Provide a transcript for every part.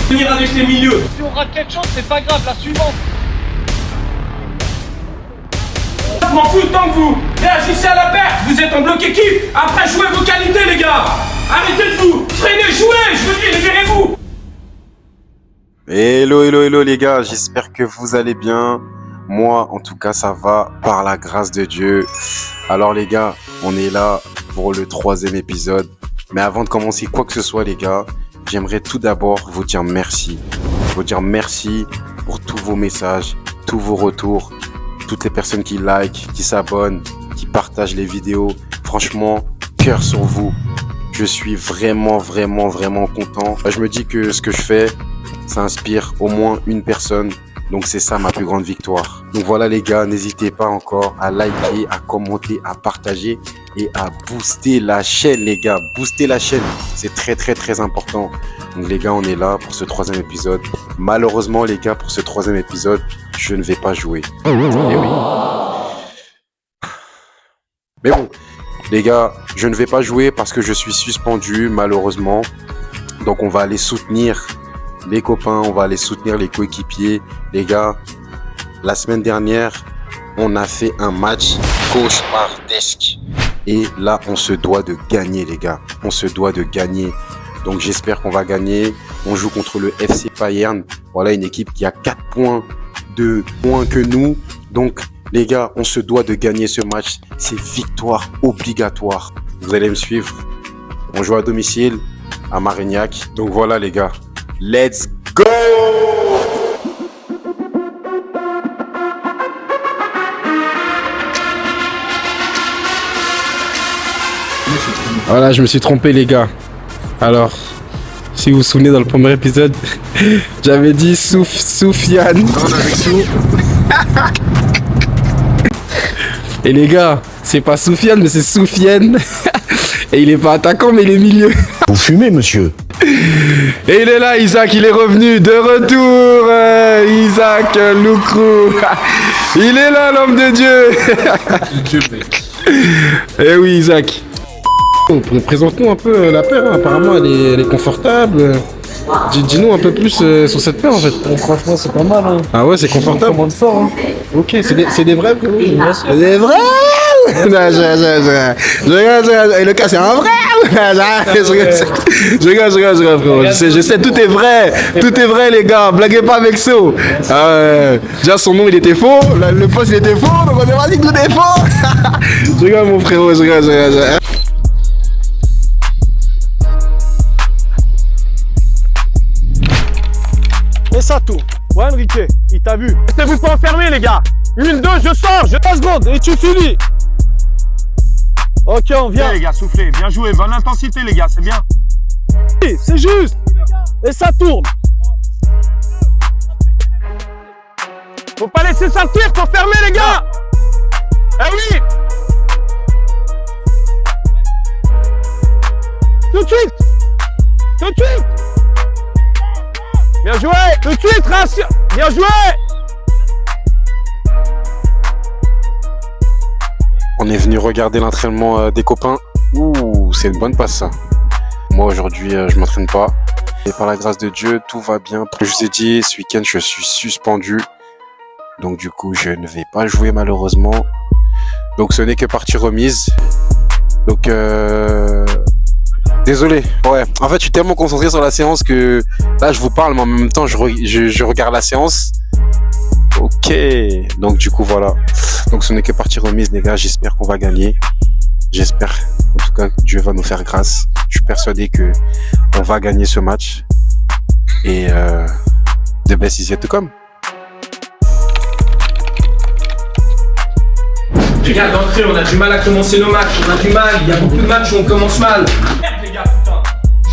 Venir avec les milieux. Si on rate quelque chose, c'est pas grave, la suivante. Je m'en fous tant que vous réagissez à la perte. Vous êtes en bloc équipe. Après, jouez vos qualités, les gars. Arrêtez de vous freiner, jouez. Je veux dire, libérez-vous. Hello les gars, j'espère que vous allez bien. Moi, en tout cas, ça va par la grâce de Dieu. Alors les gars, on est là pour le 3e épisode. Mais avant de commencer quoi que ce soit les gars, j'aimerais tout d'abord vous dire merci. Vous dire merci pour tous vos messages, tous vos retours, toutes les personnes qui like, qui s'abonnent, qui partagent les vidéos. Franchement, cœur sur vous. Je suis vraiment content. Je me dis que ce que je fais, ça inspire au moins une personne. Donc c'est ça ma plus grande victoire. Donc voilà les gars, n'hésitez pas encore à liker, à commenter, à partager et à booster la chaîne les gars. Booster la chaîne, c'est très important. Donc les gars, on est là pour ce 3e épisode. Malheureusement les gars, pour ce 3e épisode, je ne vais pas jouer. Eh oui. Mais bon, les gars, je ne vais pas jouer parce que je suis suspendu malheureusement. Donc on va aller soutenir les copains, on va aller soutenir les coéquipiers. Les gars, la semaine dernière, on a fait un match cauchemardesque. Et là, on se doit de gagner, les gars. On se doit de gagner. Donc, j'espère qu'on va gagner. On joue contre le FC Bayern. Voilà, une équipe qui a 4 points de moins que nous. Donc, les gars, on se doit de gagner ce match. C'est victoire obligatoire. Vous allez me suivre. On joue à domicile, à Marignac. Donc, voilà, les gars. Let's go! Voilà, je me suis trompé les gars. Alors, si vous vous souvenez dans le premier épisode, j'avais dit Soufiane. Et les gars, c'est pas Soufiane mais c'est Soufiane. Et il est pas attaquant mais il est milieu. Vous fumez monsieur. Et il est là, Isaac, il est revenu de retour. Isaac Loukrou. Il est là, l'homme de Dieu. Eh oui, Isaac. Présente-nous un peu la paire, hein. Apparemment elle est confortable. Dis-nous un peu plus sur cette paire en fait. Franchement, c'est pas mal. Hein. Ah ouais, c'est confortable. On commande fort. Hein. Ok, c'est des vrais frérot. C'est des vrais. Non, je regarde, et le cas c'est un vrai. Je regarde frérot. Je sais, tout est vrai les gars. Blaguez pas avec ça. Déjà son nom il était faux, le poste il était faux, donc on s'est dit que tout est faux. Je regarde mon frérot, je regarde. Et ça tourne. Ouais, Enrique, il t'a vu. Restez-vous pas enfermés, les gars. 1, 2, je sors, je 3 secondes et tu finis. Ok, on vient. Les gars, soufflez, bien joué, bonne intensité, les gars, c'est bien. C'est juste. Et ça tourne. Faut pas laisser sortir, faut fermer, les gars. Eh oui. Tout de suite. Tout de suite. Bien joué. Tout de suite, rassure. Bien joué. On est venu regarder l'entraînement des copains. Ouh, c'est une bonne passe ça. Moi aujourd'hui, je m'entraîne pas. Et par la grâce de Dieu, tout va bien. Comme je vous ai dit, ce week-end, je suis suspendu. Donc du coup, je ne vais pas jouer malheureusement. Donc ce n'est que partie remise. Donc désolé. Ouais. En fait, je suis tellement concentré sur la séance que là, je vous parle, mais en même temps, je regarde la séance. Ok. Donc du coup, voilà. Donc ce n'est que partie remise, les gars. J'espère qu'on va gagner. J'espère, en tout cas, que Dieu va nous faire grâce. Je suis persuadé que on va gagner ce match. Et the best is yet to come. Les gars, d'entrée, on a du mal à commencer nos matchs. On a du mal. Il y a beaucoup de matchs où on commence mal. Merde, les gars, putain.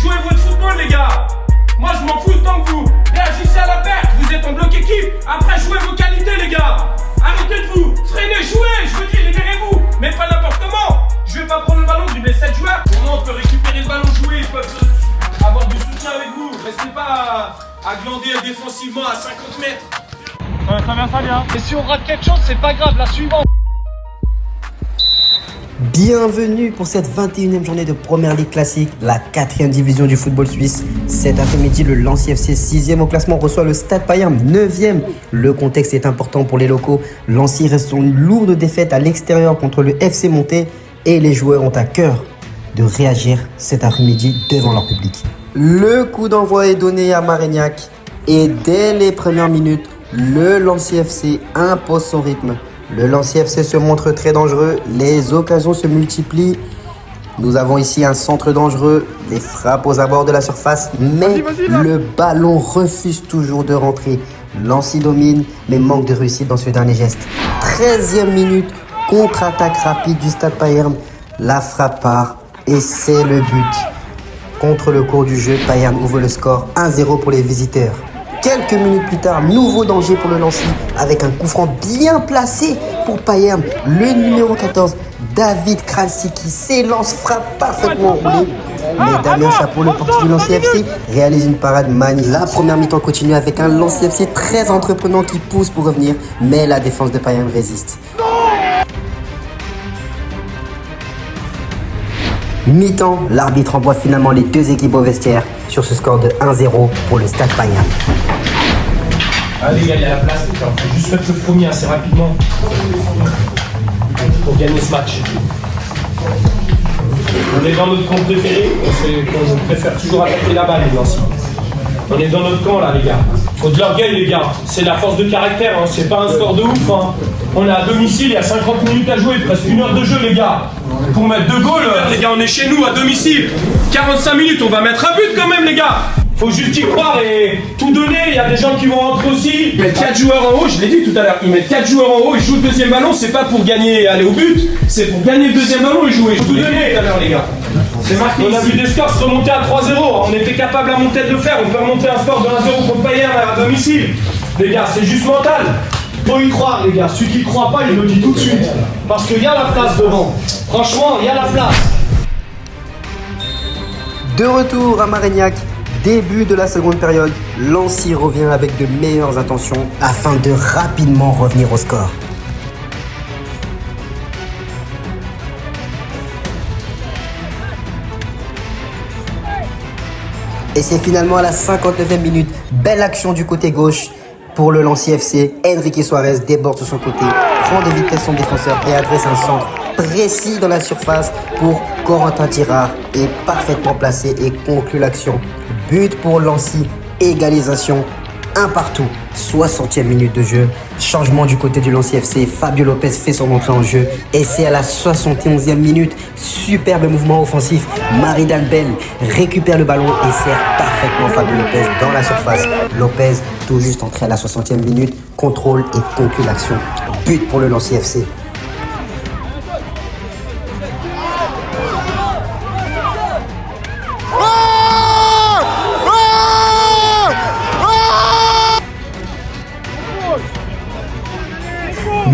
Jouez votre football, les gars. Moi, je m'en fous tant que vous réagissez à la perte. Vous êtes en bloc équipe. Après, jouez vos qualités, les gars. Arrêtez de vous freiner, jouez. Je veux dire, libérez-vous. Mais pas n'importe comment. Je vais pas prendre le ballon, dribbler 7 joueurs. Au moins, on peut récupérer le ballon, jouer. Ils peuvent avoir du soutien avec vous. Restez pas à glander défensivement à 50 mètres. Ça vient. Et si on rate quelque chose, c'est pas grave, la suivante. Bienvenue pour cette 21e journée de Première Ligue classique, la 4e division du football suisse. Cet après-midi, le Lancy FC 6e au classement reçoit le Stade Payerne 9e. Le contexte est important pour les locaux. Lancy reste sur une lourde défaite à l'extérieur contre le FC Monté et les joueurs ont à cœur de réagir cet après-midi devant leur public. Le coup d'envoi est donné à Marignac et dès les premières minutes, le Lancy FC impose son rythme. Le Lancy FC se montre très dangereux, les occasions se multiplient. Nous avons ici un centre dangereux, des frappes aux abords de la surface, mais le ballon refuse toujours de rentrer. Lancy domine, mais manque de réussite dans ce dernier geste. 13e minute, contre-attaque rapide du Stade Payerne. La frappe part et c'est le but. Contre le cours du jeu, Payerne ouvre le score 1-0 pour les visiteurs. Quelques minutes plus tard, nouveau danger pour le Lancy avec un coup franc bien placé pour Payerne. Le numéro 14, David Kralski qui s'élance, frappe parfaitement enroulé. Mais Damien Chapeau, le portier du Lancy FC, réalise une parade magnifique. La première mi-temps continue avec un Lancy FC très entreprenant qui pousse pour revenir, mais la défense de Payerne résiste. Mi-temps, l'arbitre envoie finalement les deux équipes au vestiaire sur ce score de 1-0 pour le Stade Payerne. Allez les gars, il y a la place, il faut juste mettre le premier assez rapidement pour gagner ce match. On est dans notre camp préféré, on préfère toujours attaquer la balle les Lancy. On est dans notre camp là les gars. Faut de l'orgueil les gars, c'est la force de caractère, hein. C'est pas un score de ouf. Hein. On est à domicile, il y a 50 minutes à jouer, presque 1 heure de jeu les gars. Pour mettre 2 goals, les gars, on est chez nous à domicile. 45 minutes, on va mettre un but quand même les gars. Faut juste y croire et tout donner, il y a des gens qui vont rentrer aussi. Ils mettent 4 joueurs en haut, je l'ai dit tout à l'heure, ils mettent 4 joueurs en haut, ils jouent le deuxième ballon, c'est pas pour gagner et aller au but, c'est pour gagner le deuxième ballon et jouer. Tout donner tout à l'heure les gars. C'est marqué. On a vu des scores se remonter à 3-0, on était capable à monter de le faire, on peut remonter un score de 1-0 contre Payerne à domicile. Les gars, c'est juste mental. Faut y croire les gars, celui qui ne croit pas, il le dit tout de suite. Parce qu'il y a la place devant. Franchement, il y a la place. De retour à Marignac, début de la seconde période, Lancy revient avec de meilleures intentions afin de rapidement revenir au score. Et c'est finalement à la 59e minute, belle action du côté gauche pour le Lancy FC. Enrique Suarez déborde sur son côté, prend de vitesse son défenseur et adresse un centre précis dans la surface pour Corentin Tirard est parfaitement placé et conclut l'action. But pour Lancy, égalisation, 1 partout, 60e minute de jeu. Changement du côté du Lancy FC, Fabio Lopez fait son entrée en jeu et c'est à la 71e minute. Superbe mouvement offensif, Maridan Bell récupère le ballon et sert parfaitement Fabio Lopez dans la surface. Lopez, tout juste entré à la 60e minute, contrôle et conclut l'action. But pour le Lancy FC.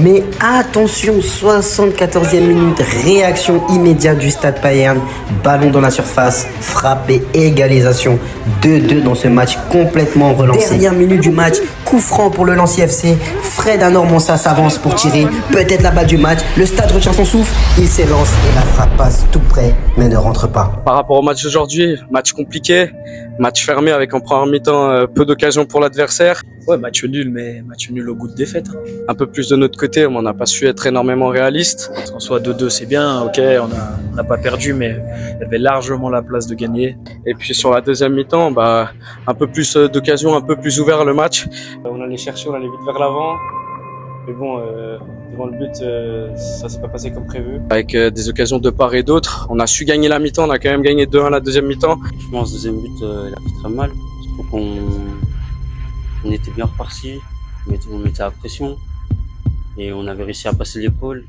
Mais attention, 74e minute, réaction immédiate du Stade Payerne, ballon dans la surface, frappe et égalisation. 2-2 dans ce match complètement relancé. Dernière minute du match, coup franc pour le Lancy FC. Fred Anormansa s'avance pour tirer, peut-être la balle du match. Le Stade retient son souffle, il s'élance et la frappe passe tout près, mais ne rentre pas. Par rapport au match d'aujourd'hui, match compliqué, match fermé avec en première mi-temps peu d'occasions pour l'adversaire. Ouais, match nul, mais match nul au goût de défaite. Un peu plus de notre côté, on n'a pas su être énormément réaliste. Qu'on soit 2-2, c'est bien, ok, on n'a pas perdu, mais il y avait largement la place de gagner. Et puis sur la deuxième mi-temps, un peu plus d'occasions, un peu plus ouvert le match. On allait chercher, on allait vite vers l'avant. Mais bon, devant le but, ça s'est pas passé comme prévu. Avec des occasions de part et d'autre, on a su gagner la mi-temps, on a quand même gagné 2-1 la deuxième mi-temps. Je pense que le deuxième but, il a fait très mal. Surtout qu'on était bien reparti, on mettait à pression et on avait réussi à passer l'épaule.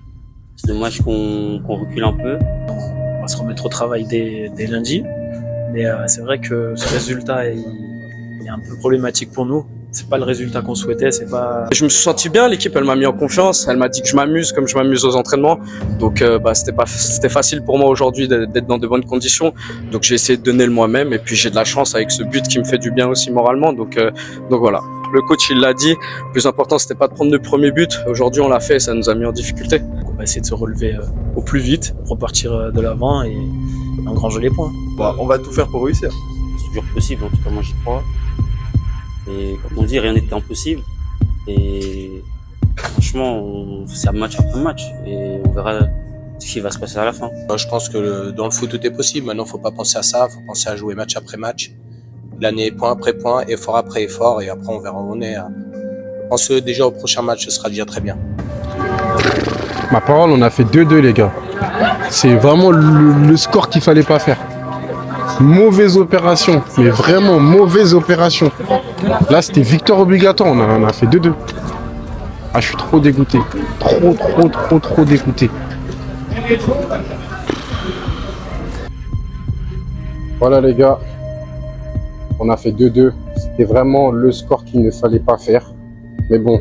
C'est dommage qu'on recule un peu. On va se remettre au travail dès lundi, mais c'est vrai que ce résultat est un peu problématique pour nous. C'est pas le résultat qu'on souhaitait, c'est pas... Je me suis senti bien, l'équipe elle m'a mis en confiance, elle m'a dit que je m'amuse comme je m'amuse aux entraînements. Donc c'était facile pour moi aujourd'hui d'être dans de bonnes conditions. Donc j'ai essayé de donner le moi-même et puis j'ai de la chance avec ce but qui me fait du bien aussi moralement. Donc voilà. Le coach il l'a dit, le plus important c'était pas de prendre le premier but. Aujourd'hui on l'a fait et ça nous a mis en difficulté. va essayer de se relever au plus vite, repartir de l'avant et engranger les points. Bon, on va tout faire pour réussir. C'est toujours possible, en tout cas moi j'y crois. Et comme on dit, rien n'était impossible. Et franchement, c'est match après match. Et on verra ce qui va se passer à la fin. Je pense que dans le foot, tout est possible. Maintenant, faut pas penser à ça. Faut penser à jouer match après match. L'année, point après point, effort après effort. Et après, on verra où on est. Je pense que déjà au prochain match, ce sera déjà très bien. Ma parole, on a fait 2-2, les gars. C'est vraiment le score qu'il fallait pas faire. Mauvaise opération, mais vraiment mauvaise opération. Là, c'était victoire obligatoire, on a fait 2-2. Ah, je suis trop dégoûté. Trop dégoûté. Voilà, les gars. On a fait 2-2. C'était vraiment le score qu'il ne fallait pas faire. Mais bon,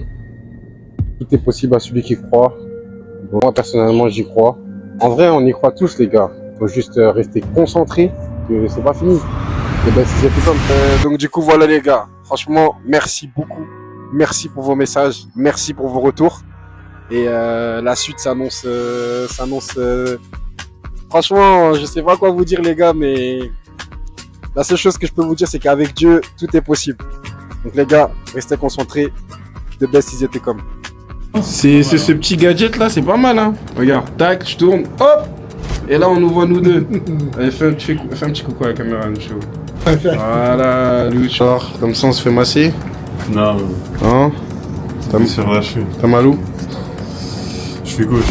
tout est possible à celui qui croit. Bon, moi, personnellement, j'y crois. En vrai, on y croit tous, les gars. Faut juste rester concentré. C'est pas fini. Et ben, c'est tout comme. Donc du coup voilà les gars, franchement merci beaucoup, merci pour vos messages, merci pour vos retours et la suite s'annonce, franchement je sais pas quoi vous dire les gars, mais la seule chose que je peux vous dire c'est qu'avec Dieu tout est possible. Donc les gars, restez concentrés, de best ils étaient comme. C'est ce petit gadget là, c'est pas mal hein. Regarde, tac, je tourne, hop. Et là, on nous voit nous deux. Allez, fais un petit coucou à la caméra, Lucho. Voilà, Lucho. Comme ça, on se fait masser. Non. Hein? C'est vrai, je suis. T'as mal où? Je suis gauche.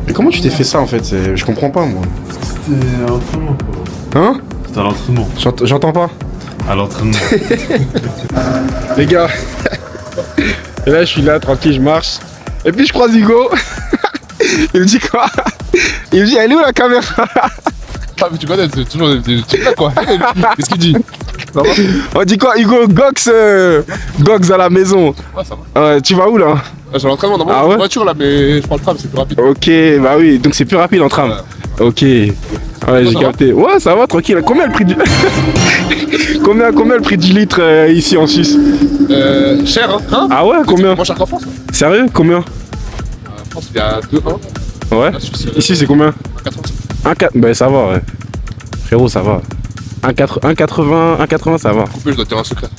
Mais comment tu t'es fait ça en fait? Je comprends pas moi. C'était à l'entraînement. Hein? C'était à l'entraînement. J'entends pas. À l'entraînement. Les gars. Et là, je suis là, tranquille, je marche. Et puis, je croise Hugo. Il me dit quoi? Il me dit, elle est où la caméra? Ah mais tu connais, c'est toujours des trucs là quoi. Qu'est-ce qu'il dit? Ça va? On dit quoi Hugo? Gox à la maison. Ouais ça va. Tu vas où là? Je suis en entraînement dans ma voiture là, mais je prends le tram, c'est plus rapide. Ok, bah oui, donc c'est plus rapide en tram. Ok. Ouais, j'ai capté. Ouais, ça va, tranquille. Combien le prix du... combien le prix du litre ici en Suisse? Cher hein? Ah ouais, combien? Moins cher qu'en France. Sérieux? Combien? En France il y a 2-1. Ouais. Ici c'est combien? 1,85. 1,4. Ben ça va ouais. Frérot ça va. 1,80 ça va. Coupé, je dois te dire un secret.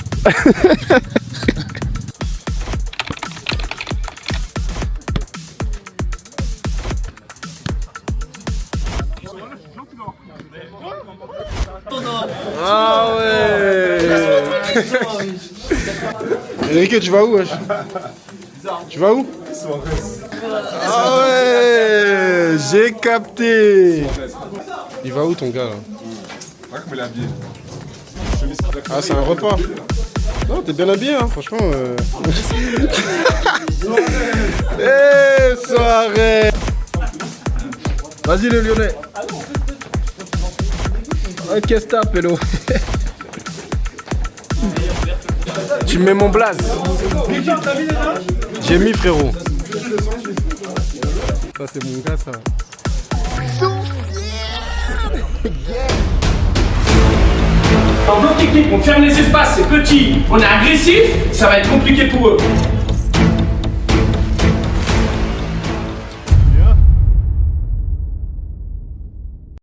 Ah ouais. Enrique, tu vas où wesh? Tu vas où? Ah ouais, j'ai capté. Il va où ton gars là? Ah c'est un repas. Non t'es bien habillé hein, franchement. Eh soirée. Vas-y le Lyonnais. Oh, qu'est-ce que t'as pélo? Tu mets mon blaze. J'ai mis frérot. Ça c'est mon gars ça. En bloc équipe, on ferme les espaces, c'est petit, on est agressif, ça va être compliqué pour eux.